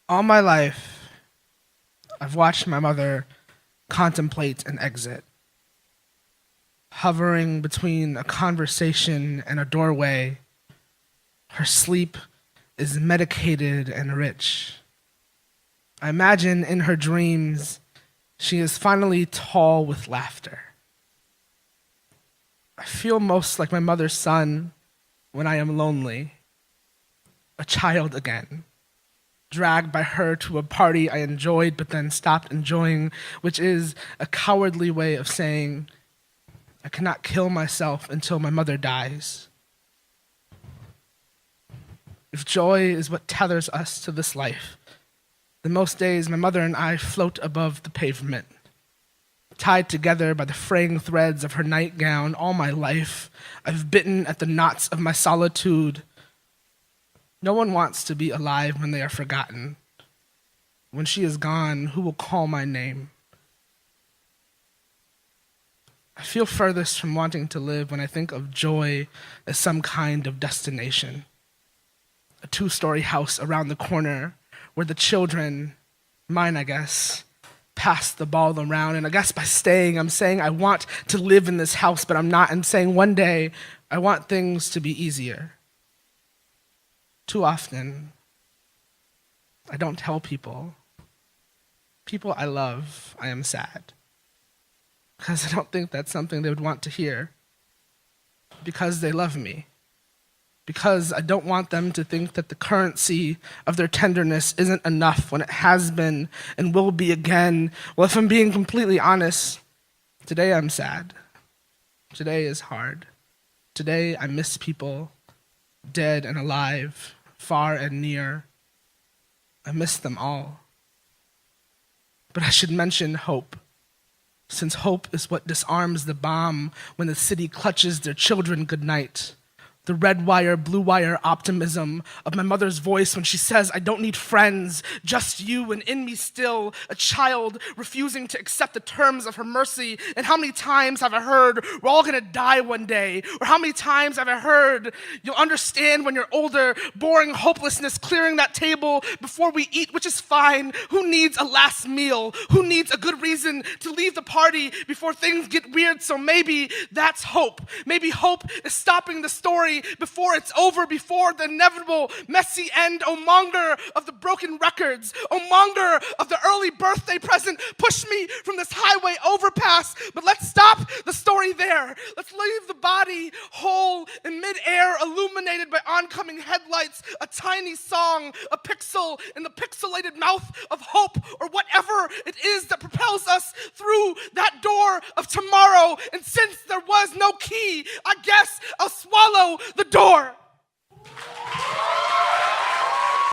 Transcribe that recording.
All my life, I've watched my mother contemplate an exit, hovering between a conversation and a doorway. Her sleep is medicated and rich. I imagine in her dreams, she is finally tall with laughter. I feel most like my mother's son when I am lonely, a child again, dragged by her to a party I enjoyed but then stopped enjoying, which is a cowardly way of saying, I cannot kill myself until my mother dies. If joy is what tethers us to this life, then most days my mother and I float above the pavement, tied together by the fraying threads of her nightgown. All my life, I've bitten at the knots of my solitude. No one wants to be alive when they are forgotten. When she is gone, who will call my name? I feel furthest from wanting to live when I think of joy as some kind of destination. A 2-story house around the corner where the children, mine I guess, pass the ball around. And I guess by staying, I'm saying I want to live in this house, but I'm not. I'm saying one day I want things to be easier. Too often, I don't tell people I love, I am sad. Because I don't think that's something they would want to hear. Because they love me. Because I don't want them to think that the currency of their tenderness isn't enough when it has been and will be again. Well, if I'm being completely honest, today I'm sad. Today is hard. Today I miss people, dead and alive, far and near. I miss them all. But I should mention hope, since hope is what disarms the bomb when the city clutches their children goodnight. The red wire, blue wire optimism of my mother's voice when she says, I don't need friends, just you, and in me still, a child refusing to accept the terms of her mercy. And how many times have I heard, we're all gonna die one day? Or how many times have I heard, you'll understand when you're older, boring hopelessness clearing that table before we eat, which is fine. Who needs a last meal? Who needs a good reason to leave the party before things get weird? So maybe that's hope. Maybe hope is stopping the story before it's over, before the inevitable messy end. O monger of the broken records, O monger of the early birthday present, push me from this highway overpass, but let's stop the story there. Let's leave the body whole in midair, illuminated by oncoming headlights, a tiny song, a pixel in the pixelated mouth of hope, or whatever it is that propels us through that door of tomorrow. And since there was no key, I guess I'll swallow the door.